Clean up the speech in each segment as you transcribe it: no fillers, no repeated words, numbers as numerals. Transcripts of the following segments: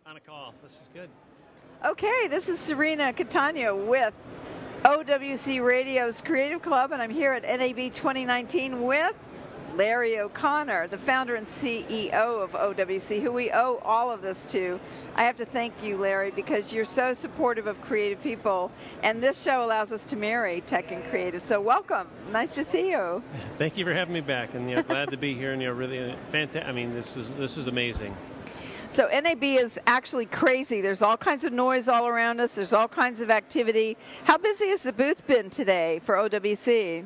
On a call. This is good. Okay, this is Cirina Catania with OWC Radio's Creative Club, and I'm here at NAB 2019 with Larry O'Connor, the founder and CEO of OWC, who we owe all of this to. I have to thank you, Larry, because you're so supportive of creative people, and this show allows us to marry tech and creative. So welcome. Nice to see you. Thank you for having me back, and glad to be here. And really fantastic. I mean, this is amazing. So NAB is actually crazy. There's all kinds of noise all around us. There's all kinds of activity. How busy has the booth been today for OWC?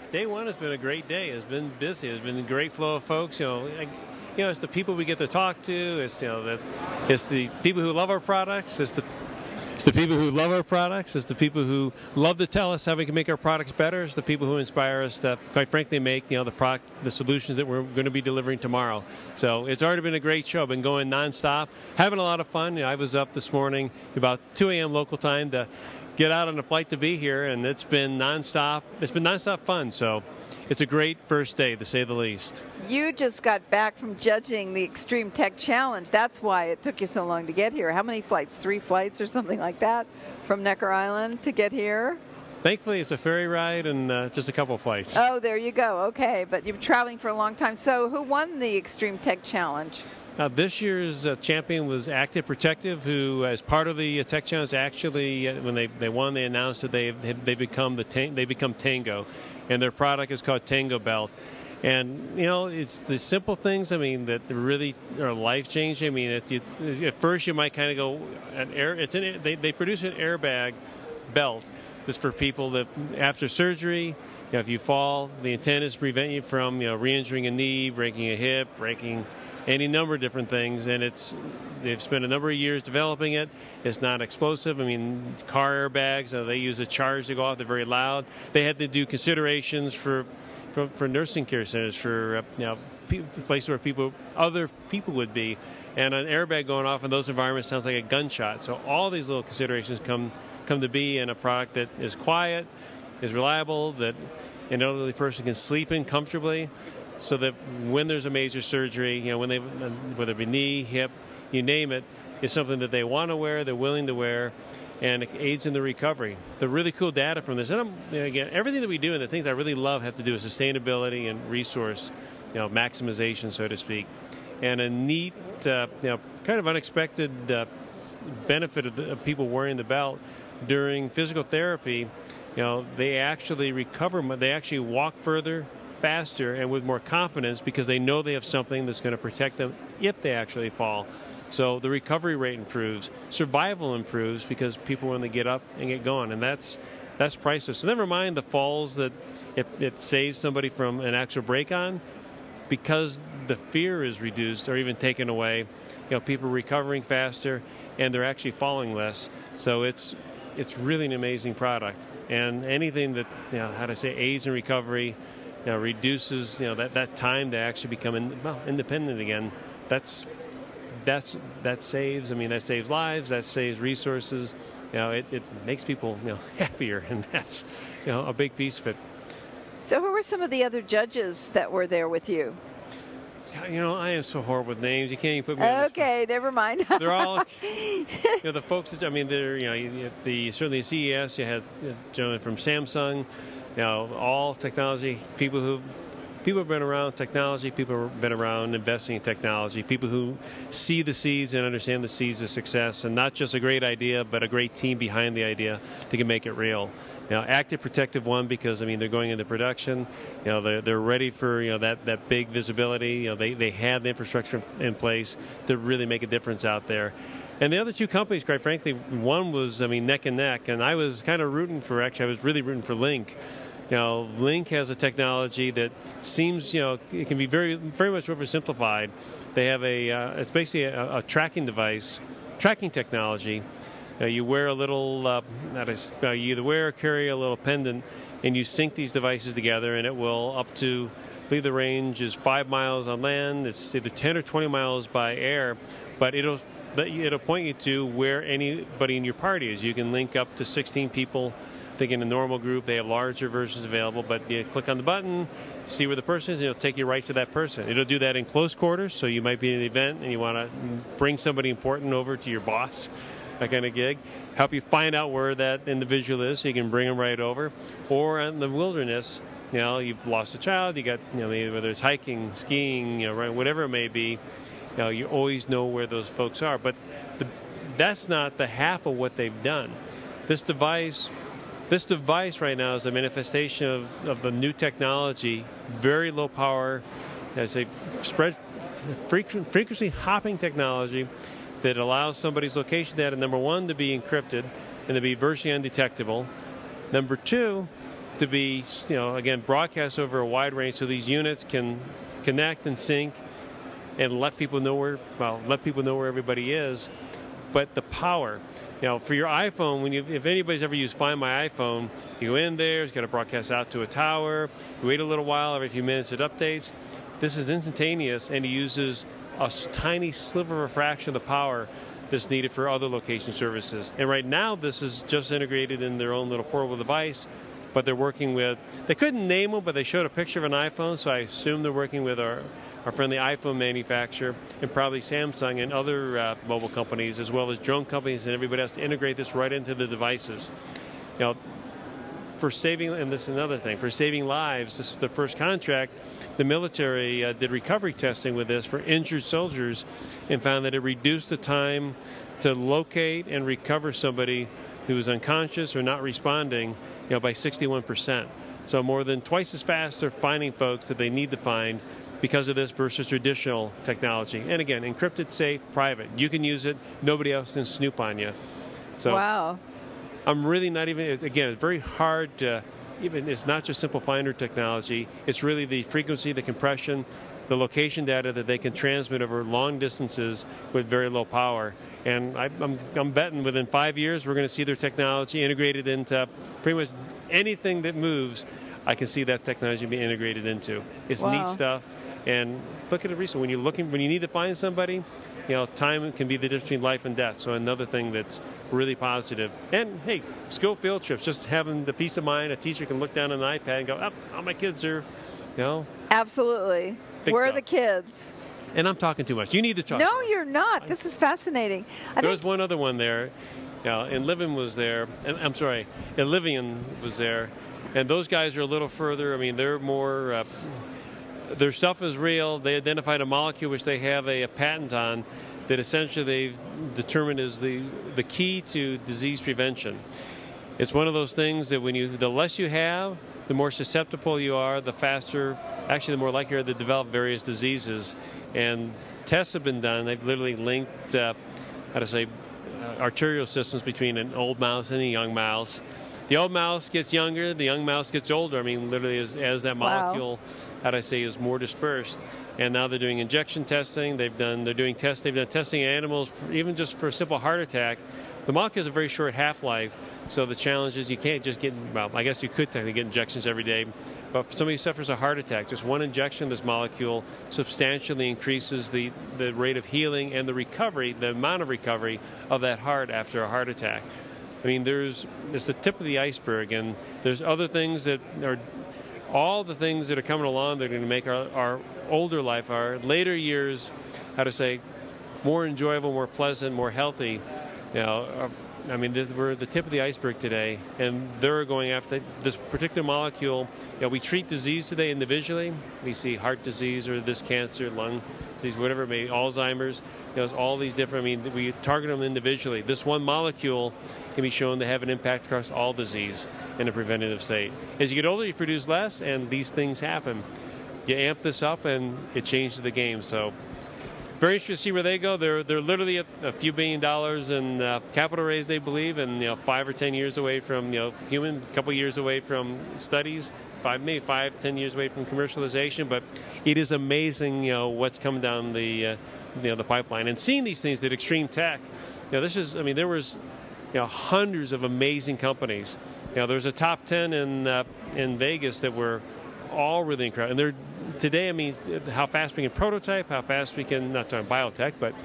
Day one has been a great day. It's been busy. It's been a great flow of folks. It's the people we get to talk to. It's the people who love our products. It's the people who love our products. It's the people who love to tell us how we can make our products better. It's the people who inspire us to, quite frankly, make the solutions that we're going to be delivering tomorrow. So it's already been a great show. I've been going nonstop, having a lot of fun. I was up this morning about 2 a.m. local time to get out on a flight to be here, and it's been nonstop. It's been nonstop fun. So it's a great first day, to say the least. You just got back from judging the Extreme Tech Challenge. That's why it took you so long to get here. How many flights? 3 flights or something like that from Necker Island to get here? Thankfully, it's a ferry ride and just a couple of flights. Oh, there you go. Okay, but you've been traveling for a long time. So who won the Extreme Tech Challenge? This year's champion was Active Protective, who, as part of the Tech Challenge, actually, when they won, they announced that they become Tango, and their product is called Tango Belt. And it's the simple things. I mean, that really are life changing. I mean, at first you might kind of go, they produce an airbag belt. This for people that after surgery, if you fall, the intent is to prevent you from re-injuring a knee, breaking a hip, breaking any number of different things, and they've spent a number of years developing it. It's not explosive. I mean, car airbags, they use a charge to go off. They're very loud. They had to do considerations for nursing care centers, for places where other people would be, and an airbag going off in those environments sounds like a gunshot. So all these little considerations come to be in a product that is quiet, is reliable, that an elderly person can sleep in comfortably, so that when there's a major surgery, whether it be knee, hip, you name it, it's something that they want to wear, they're willing to wear, and it aids in the recovery. The really cool data from this, and again, everything that we do and the things I really love have to do with sustainability and resource, maximization, so to speak. And a neat, kind of unexpected benefit of people wearing the belt during physical therapy, they actually recover, they actually walk further, faster, and with more confidence, because they know they have something that's going to protect them if they actually fall. So the recovery rate improves, survival improves, because people when they get up and get going, and that's priceless. So never mind the falls that it saves somebody from an actual break-on, because the fear is reduced or even taken away. People are recovering faster, and they're actually falling less. So it's really an amazing product, and anything that aids in recovery, reduces that time to actually become independent again. That saves. I mean, that saves lives. That saves resources. It makes people happier, and that's a big piece of it. So, who were some of the other judges that were there with you? I am so horrible with names. You can't even put me on Okay, never mind. They're all, the folks. I mean, they're certainly at CES. You had a gentleman from Samsung. All technology, people have been around technology, people have been around investing in technology, people who see the seeds and understand the seeds of success, and not just a great idea, but a great team behind the idea that can make it real. Active Protective won because they're going into production. They're ready for that big visibility. They have the infrastructure in place to really make a difference out there. And the other two companies, quite frankly, one was neck and neck, and I was kind of I was really rooting for Link. Link has a technology that seems, it can be very, very much oversimplified. They have it's basically a tracking device, tracking technology. You wear a little, you either wear or carry a little pendant, and you sync these devices together, and it will I believe the range is 5 miles on land. It's either 10 or 20 miles by air, but it'll point you to where anybody in your party is. You can link up to 16 people. I think in a normal group they have larger versions available, but you click on the button see where the person is, and it'll take you right to that person. It'll do that in close quarters, so you might be in an event and you want to bring somebody important over to your boss, that kind of gig. Help you find out where that individual is so you can bring them right over. Or in the wilderness, you've lost a child, you got, whether it's hiking, skiing, whatever it may be, you always know where those folks are. But that's not the half of what they've done. This device right now is a manifestation of the new technology, very low power, as a frequency hopping technology that allows somebody's location data, number one, to be encrypted and to be virtually undetectable. Number two, to be, again, broadcast over a wide range so these units can connect and sync and let people know where everybody is. But the power, for your iPhone, if anybody's ever used Find My iPhone, you go in there, it's got to broadcast out to a tower, you wait a little while, every few minutes it updates. This is instantaneous, and it uses a tiny sliver of a fraction of the power that's needed for other location services. And right now, this is just integrated in their own little portable device, but they're working with, they couldn't name them, but they showed a picture of an iPhone, so I assume they're working with our friendly iPhone manufacturer, and probably Samsung and other mobile companies, as well as drone companies and everybody else, to integrate this right into the devices. For saving, and this is another thing, for saving lives, this is the first contract. The military did recovery testing with this for injured soldiers and found that it reduced the time to locate and recover somebody who was unconscious or not responding, by 61%. So more than twice as fast they're finding folks that they need to find because of this versus traditional technology. And again, encrypted, safe, private. You can use it. Nobody else can snoop on you. So wow. I'm really not even, again, it's very hard to, it's not just simple finder technology. It's really the frequency, the compression, the location data that they can transmit over long distances with very low power. And I'm betting within 5 years we're going to see their technology integrated into pretty much anything that moves. I can see that technology being integrated into. It's neat stuff. And look at it recently. When you need to find somebody, time can be the difference between life and death. So another thing that's really positive. And hey, school field trips, just having the peace of mind, a teacher can look down on an iPad and go, all my kids are, Absolutely. Where are the kids? And I'm talking too much. You need to talk. No, you're not. This is fascinating. There was one other one there. And Livian was there. And Livian was there. And those guys are a little further. I mean, they're more... their stuff is real. They identified a molecule which they have a patent on that essentially they've determined is the key to disease prevention. It's one of those things that the less you have, the more susceptible you are, the faster, actually the more likely you are to develop various diseases. And tests have been done. They've literally linked, arterial systems between an old mouse and a young mouse. The old mouse gets younger, the young mouse gets older. I mean, literally as that molecule, is more dispersed. And now they're doing injection testing. They've done testing in animals, even just for a simple heart attack. The molecule has a very short half-life, so the challenge is you can't just get, I guess you could technically get injections every day, but for somebody who suffers a heart attack, just one injection of this molecule substantially increases the rate of healing and the amount of recovery of that heart after a heart attack. I mean, it's the tip of the iceberg, and there's other things that are, all the things that are coming along that are going to make our older life, our later years, more enjoyable, more pleasant, more healthy. We're at the tip of the iceberg today, and they're going after this particular molecule. We treat disease today individually. We see heart disease or this cancer, lung disease, whatever it may be, Alzheimer's. All these different, we target them individually. This one molecule can be shown to have an impact across all disease in a preventative state. As you get older, you produce less, and these things happen. You amp this up, and it changes the game. So very interested to see where they go. They're literally at a few $1 billion in capital raise, they believe, and 5 or 10 years away from human, a couple years away from studies, maybe 5-10 years away from commercialization. But it is amazing, what's coming down the pipeline. And seeing these things at Extreme Tech, there was hundreds of amazing companies. There's a top 10 in Vegas that were all really incredible. And today, how fast we can prototype, how fast we can, not talking biotech, but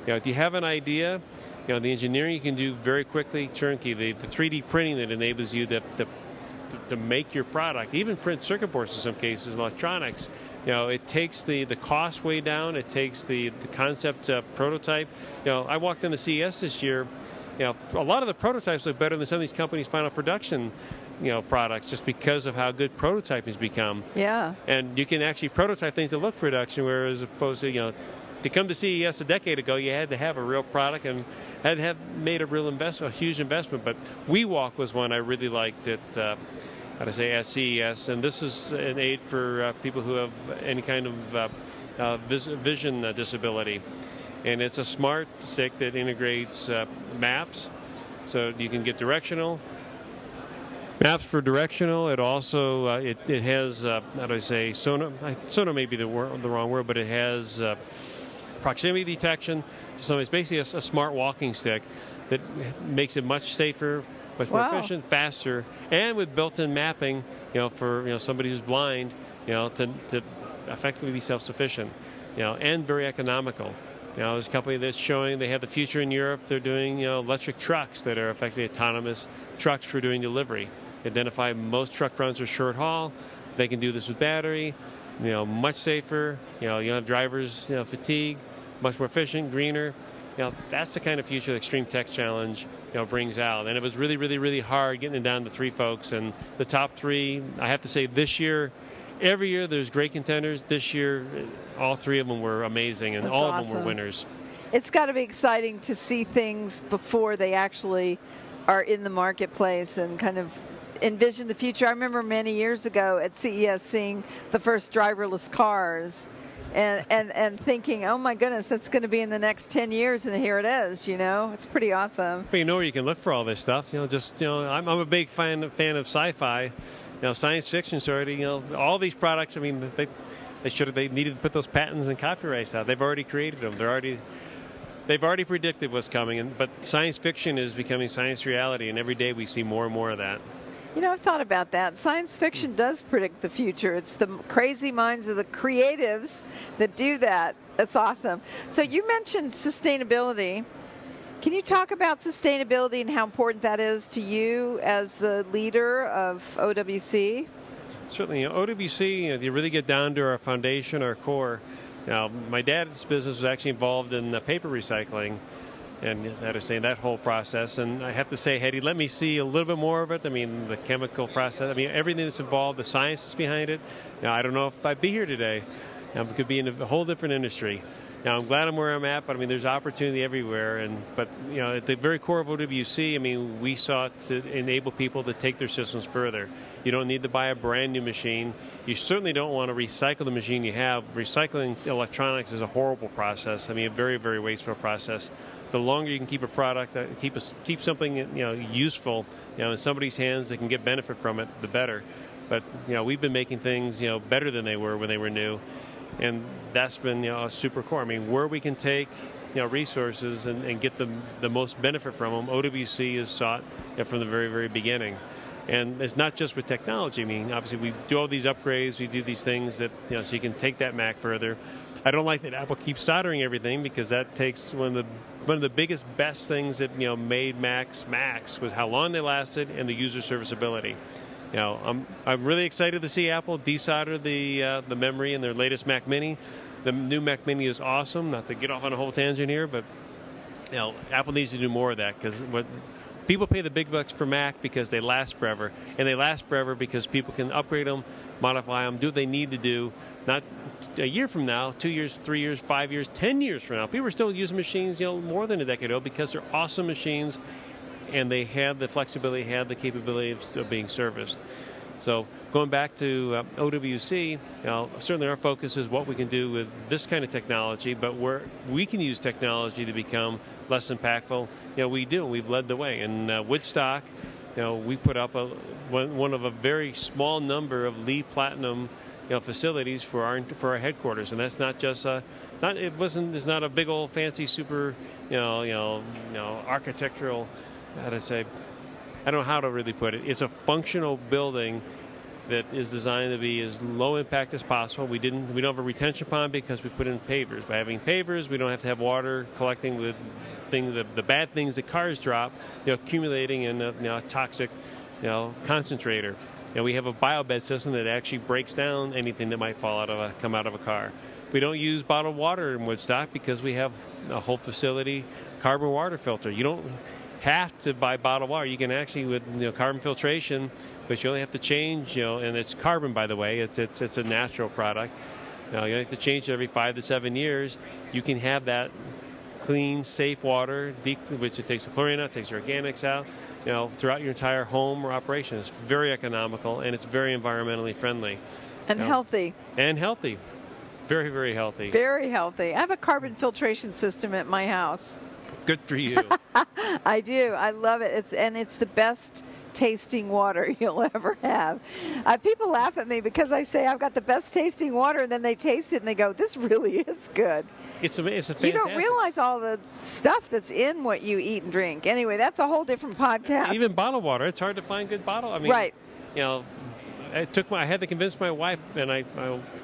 if you have an idea, the engineering you can do very quickly, turnkey, the 3D printing that enables you to to make your product, even print circuit boards in some cases, electronics. It takes the cost way down. It takes the concept prototype. I walked into CES this year. A lot of the prototypes look better than some of these companies' final production products, just because of how good prototyping has become. Yeah. And you can actually prototype things that look production, whereas opposed to, to come to CES a decade ago, you had to have a real product and had to have made a real investment, a huge investment. But WeWalk was one I really liked at CES, and this is an aid for people who have any kind of vision disability. And it's a smart stick that integrates maps, so you can get directional. Maps for directional. It also it has how do I say, sonar? Sonar may be the wrong word, but it has proximity detection. So it's basically a smart walking stick that makes it much safer, much more efficient, faster, and with built-in mapping. For somebody who's blind, to effectively be self-sufficient, and very economical. There's a company that's showing they have the future in Europe. They're doing electric trucks that are effectively autonomous trucks for doing delivery. Identify most truck runs are short haul. They can do this with battery, much safer. You don't have drivers fatigue, much more efficient, greener. That's the kind of future that Extreme Tech Challenge brings out. And it was really, really, really hard getting it down to 3 folks. And the top 3, I have to say, this year, every year there's great contenders. This year, all 3 of them were amazing, and all of them were winners. It's got to be exciting to see things before they actually are in the marketplace and kind of envision the future. I remember many years ago at CES seeing the first driverless cars and thinking, oh my goodness, that's going to be in the next 10 years, and here it is. It's pretty awesome. But where you can look for all this stuff. I'm a big fan of sci-fi. Science fiction already. All these products. I mean, they needed to put those patents and copyrights out. They've already created them. They've already predicted what's coming. But science fiction is becoming science reality, and every day we see more and more of that. I've thought about that. Science fiction does predict the future. It's the crazy minds of the creatives that do that. That's awesome. So you mentioned sustainability. Can you talk about sustainability and how important that is to you as the leader of OWC? Certainly. OWC, you really get down to our foundation, our core. My dad's business was actually involved in paper recycling, and that whole process. And I have to say, had he let me see a little bit more of it, the chemical process, everything that's involved, the science that's behind it, I don't know if I'd be here today. It could be in a whole different industry. I'm glad I'm where I'm at, but there's opportunity everywhere. But at the very core of OWC, we sought to enable people to take their systems further. You don't need to buy a brand new machine. You certainly don't want to recycle the machine you have. Recycling electronics is a horrible process. A very, very wasteful process. The longer you can keep a product, keep something useful, in somebody's hands that can get benefit from it, the better. But we've been making things better than they were when they were new, and that's been a super core. Where we can take resources and get the most benefit from them, OWC is sought from the very, very beginning. And it's not just with technology. Obviously we do all these upgrades, we do these things that so you can take that Mac further. I don't like that Apple keeps soldering everything, because that takes one of the biggest, best things that made Macs was how long they lasted and the user serviceability. I'm really excited to see Apple desolder the memory in their latest Mac Mini. The new Mac Mini is awesome. Not to get off on a whole tangent here, but Apple needs to do more of that, because people pay the big bucks for Mac because they last forever, and they last forever because people can upgrade them, modify them, do what they need to do. Not a year from now, 2 years, 3 years, 5 years, 10 years from now. People are still using machines, more than a decade ago, because they're awesome machines, and they have the flexibility, have the capability of being serviced. So going back to OWC, certainly our focus is what we can do with this kind of technology, but where we can use technology to become less impactful, we do. We've led the way. In Woodstock, we put up one of a very small number of LEED Platinum facilities for our headquarters, and that's not just it's not a big old fancy super architectural, how to say, I don't know how to really put it. It's a functional building that is designed to be as low impact as possible. We don't have a retention pond because we put in pavers. By having pavers, we don't have to have water collecting the bad things that cars drop, accumulating in a toxic concentrator. we have a biobed system that actually breaks down anything that might come out of a car. We don't use bottled water in Woodstock because we have a whole facility carbon water filter. You don't have to buy bottled water. You can actually, with carbon filtration, which you only have to change, and it's carbon, by the way. It's a natural product. You only have to change it every 5 to 7 years. You can have that clean, safe water, which it takes the chlorine out, takes the organics out, throughout your entire home or operation. It's very economical, and it's very environmentally friendly. And healthy. And healthy. Very, very healthy. Very healthy. I have a carbon filtration system at my house. Good for you. I do. I love it. It's the best tasting water you'll ever have. People laugh at me because I say I've got the best tasting water, and then they taste it and they go, "This really is good." It's a fantastic. You don't realize all the stuff that's in what you eat and drink. Anyway, that's a whole different podcast. Even bottled water, it's hard to find good bottle. I mean, right. I had to convince my wife, and I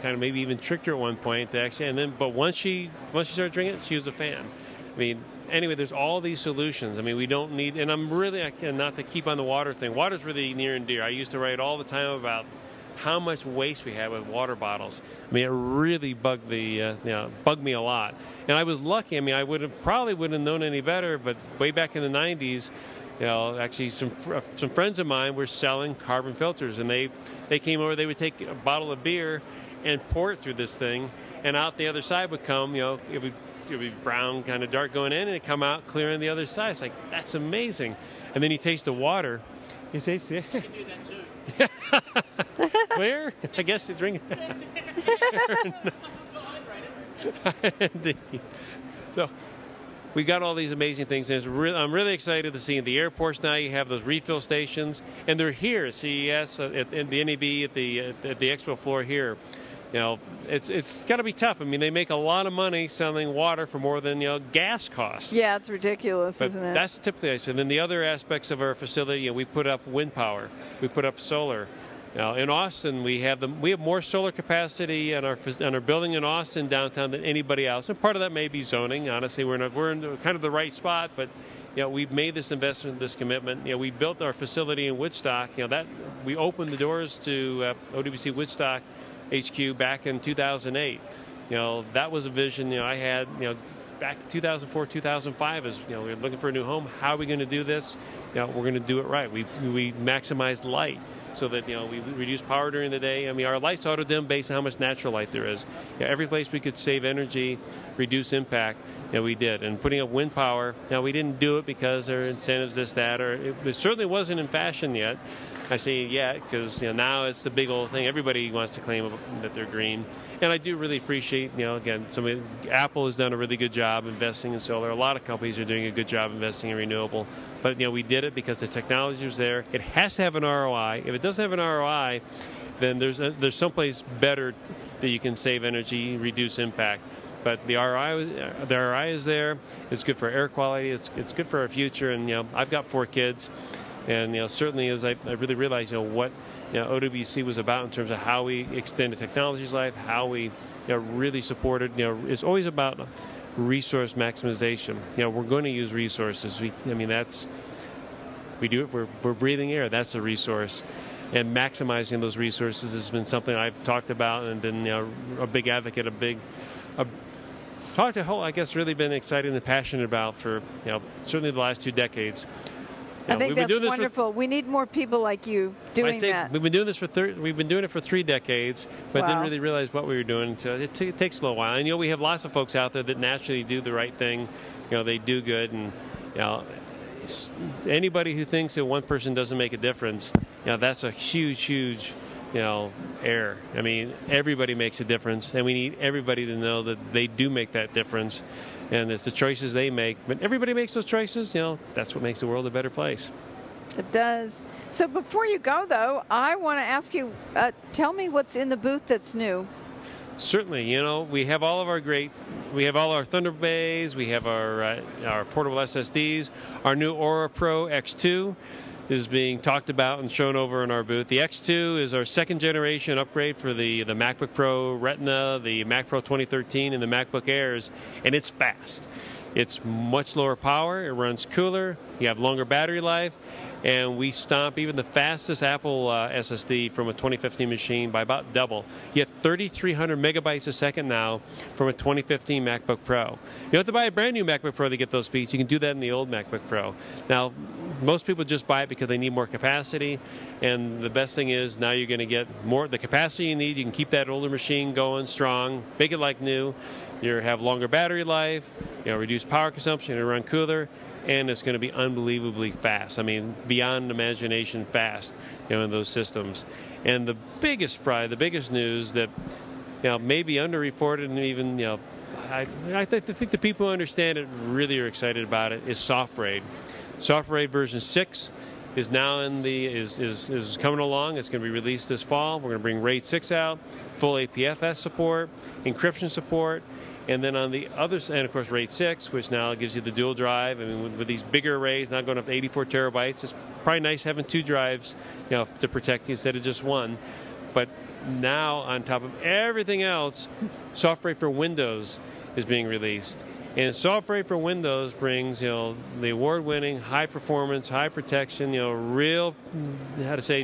kind of maybe even tricked her at one point to actually. But once she started drinking it, she was a fan. I mean, anyway, there's all these solutions. I mean, we don't need. And not to keep on the water thing. Water's really near and dear. I used to write all the time about how much waste we had with water bottles. I mean, it really bugged me a lot. And I was lucky. I mean, I probably wouldn't have known any better. But way back in the '90s. Actually, some friends of mine were selling carbon filters, and they came over. They would take a bottle of beer and pour it through this thing, and out the other side would come. It would be brown, kind of dark going in, and it'd come out clear on the other side. It's like, that's amazing. And then you taste the water. You taste it. I can do that too. Clear? I guess you drink it. So. We got all these amazing things, and I'm really excited to see in the airports now. You have those refill stations, and they're here at CES, at the NAB, at the expo floor here. It's got to be tough. I mean, they make a lot of money selling water for more than gas costs. Yeah, it's ridiculous, isn't it? That's typically. And then the other aspects of our facility, we put up wind power, we put up solar. In Austin, we have more solar capacity in our building in Austin downtown than anybody else, and part of that may be zoning. Honestly, we're in kind of the right spot, but we've made this investment, this commitment. We built our facility in Woodstock. That we opened the doors to OWC Woodstock HQ back in 2008. That was a vision I had. Back in 2004, 2005, as we were looking for a new home. How are we going to do this? We're going to do it right. We maximize light, so that we reduce power during the day. I mean, our lights auto dim based on how much natural light there is. Every place we could save energy, reduce impact, we did. And putting up wind power, we didn't do it because there are incentives, this, that, or it certainly wasn't in fashion yet. I say yet because now it's the big old thing. Everybody wants to claim that they're green. And I do really appreciate, again, Apple has done a really good job investing in solar. A lot of companies are doing a good job investing in renewable. But, we did it because the technology was there. It has to have an ROI. If it doesn't have an ROI, then there's someplace better that you can save energy, reduce impact. But the ROI is there. It's good for air quality. It's good for our future. And, I've got 4 kids. And certainly as I really realized what OWC was about in terms of how we extended technology's life, how we really supported. It's always about resource maximization. We're going to use resources. We do it. We're breathing air. That's a resource, and maximizing those resources has been something I've talked about and been a big advocate, really been excited and passionate about for certainly the last 2 decades. I think that's wonderful. We need more people like you doing that. We've been doing this we've been doing it for 3 decades, but didn't really realize what we were doing. So it takes a little while. And we have lots of folks out there that naturally do the right thing. They do good, and anybody who thinks that one person doesn't make a difference, that's a huge error. I mean, everybody makes a difference, and we need everybody to know that they do make that difference. And it's the choices they make. But everybody makes those choices. That's what makes the world a better place. It does. So before you go, though, I want to ask you, tell me what's in the booth that's new. Certainly. We have all of we have all our Thunder Bays. We have our portable SSDs, our new Aura Pro X2. is being talked about and shown over in our booth. The X2 is our second generation upgrade for the MacBook Pro Retina, the Mac Pro 2013, and the MacBook Airs, and it's fast. It's much lower power, it runs cooler, you have longer battery life, and we stomp even the fastest Apple SSD from a 2015 machine by about double. You have 3,300 megabytes a second now from a 2015 MacBook Pro. You don't have to buy a brand new MacBook Pro to get those speeds. You can do that in the old MacBook Pro. Now, most people just buy it because they need more capacity, and the best thing is now you're going to get more the capacity you need. You can keep that older machine going strong, make it like new. You have longer battery life, reduce power consumption, it'll run cooler, and it's going to be unbelievably fast. I mean, beyond imagination fast, in those systems. And the biggest pride, the biggest news that, may be underreported, and even, I think the people who understand it really are excited about it, is SoftRAID. SoftRAID version 6 is now is coming along. It's going to be released this fall. We're going to bring RAID 6 out, full APFS support, encryption support. And then on the other side, of course, RAID 6, which now gives you the dual drive. I mean, with these bigger arrays, now going up to 84 terabytes, it's probably nice having two drives, to protect you instead of just one. But now, on top of everything else, SoftRAID for Windows is being released. And SoftRAID for Windows brings, the award-winning, high-performance, high-protection, real,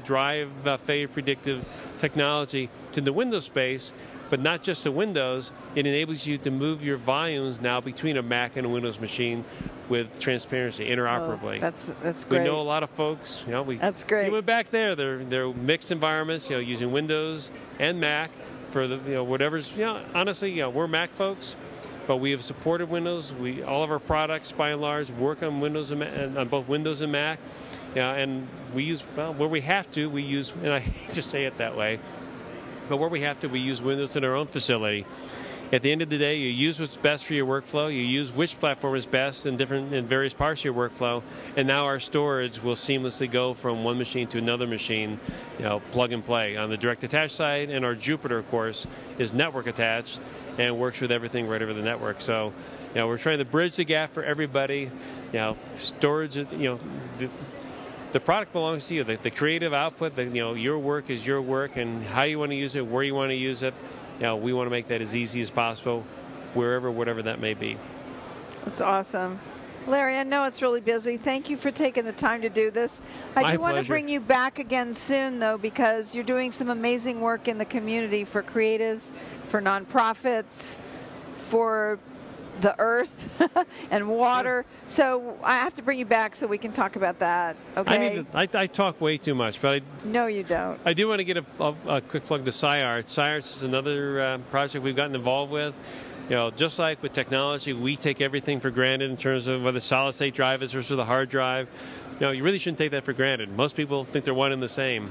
drive failure predictive technology to the Windows space. But not just the Windows, it enables you to move your volumes now between a Mac and a Windows machine with transparency, interoperably. Oh, that's great. We know a lot of folks, that's great. See them back there. They're mixed environments, using Windows and Mac for the, whatever's, honestly, we're Mac folks, but we have supported Windows. All of our products, by and large, work on Windows and on both Windows and Mac. And we use, where we have to, we use, and I hate to say it that way, but where we have to, we use Windows in our own facility. At the end of the day, you use what's best for your workflow. You use which platform is best in various parts of your workflow. And now our storage will seamlessly go from one machine to another machine, plug and play. On the direct attached side, and our Jupyter, of course, is network attached and works with everything right over the network. So, we're trying to bridge the gap for everybody. Storage, the product belongs to you. The creative output, your work is your work, and how you want to use it, where you want to use it. We want to make that as easy as possible, whatever that may be. That's awesome. Larry, I know it's really busy. Thank you for taking the time to do this. I do want to bring you back again soon, though, because you're doing some amazing work in the community for creatives, for nonprofits, for the earth and water. So I have to bring you back so we can talk about that. Okay. I talk way too much, but no, you don't. I do want to get a quick plug to SciArts. SciArts is another project we've gotten involved with. Just like with technology, we take everything for granted in terms of whether solid state drive is versus the hard drive. You really shouldn't take that for granted. Most people think they're one and the same.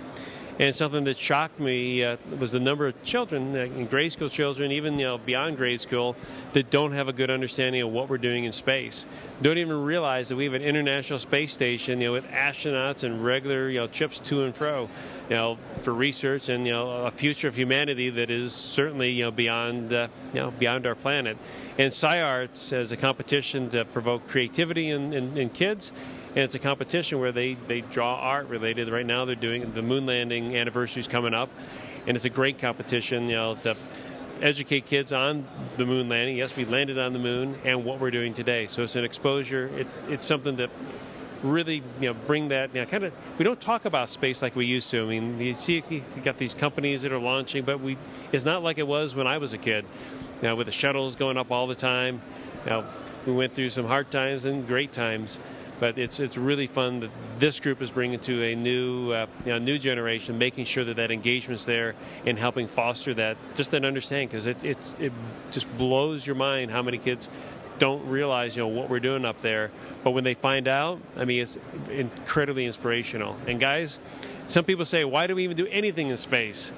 And something that shocked me was the number of children, in grade school children, even beyond grade school, that don't have a good understanding of what we're doing in space. Don't even realize that we have an international space station, with astronauts and regular, trips to and fro, for research and a future of humanity that is certainly beyond our planet. And SciArts as a competition to provoke creativity in kids. And it's a competition where they draw art related. Right now they're doing the moon landing anniversary is coming up, and it's a great competition, to educate kids on the moon landing. Yes, we landed on the moon and what we're doing today. So it's an exposure. It's something that really bring that kind of. We don't talk about space like we used to. I mean, you see, you got these companies that are launching, but it's not like it was when I was a kid. With the shuttles going up all the time. We went through some hard times and great times. But it's really fun that this group is bringing to a new generation, making sure that engagement's there and helping foster that, just that understanding, because it just blows your mind how many kids don't realize what we're doing up there. But when they find out, I mean, it's incredibly inspirational. And guys, some people say, why do we even do anything in space?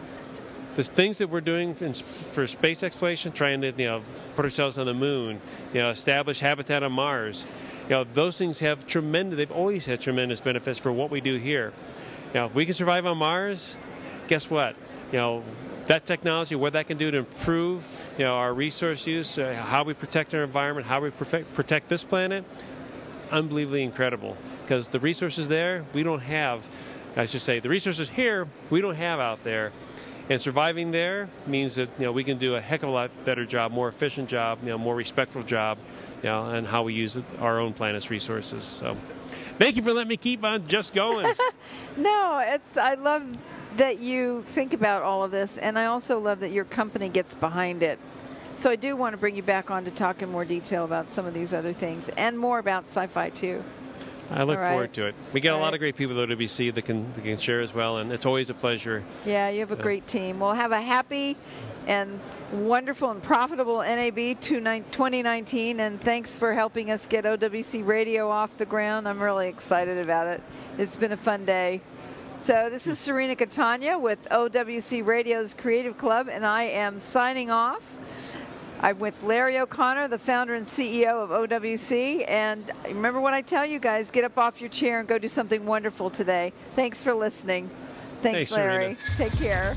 The things that we're doing for space exploration, trying to put ourselves on the moon, establish habitat on Mars. Those things have they've always had tremendous benefits for what we do here. If we can survive on Mars, guess what? That technology, what that can do to improve, our resource use, how we protect our environment, how we protect this planet, unbelievably incredible. because the resources there, we don't have, I should say, the resources here, we don't have out there. And surviving there means that, you know, we can do a heck of a lot better job, more efficient job, you know, more respectful job, you know, and how we use our own planet's resources. So thank you for letting me keep on just going. No, I love that you think about all of this, and I also love that your company gets behind it. So I do want to bring you back on to talk in more detail about some of these other things and more about sci-fi too. I look forward to it. We got a lot of great people at OWC that can share as well, and it's always a pleasure. Yeah, you have a great team. We'll have a happy and wonderful and profitable NAB 2019, and thanks for helping us get OWC Radio off the ground. I'm really excited about it. It's been a fun day. So this is Cirina Catania with OWC Radio's Creative Club, and I am signing off. I'm with Larry O'Connor, the founder and CEO of OWC. And remember what I tell you guys, get up off your chair and go do something wonderful today. Thanks for listening. Thanks Larry. Cirina. Take care.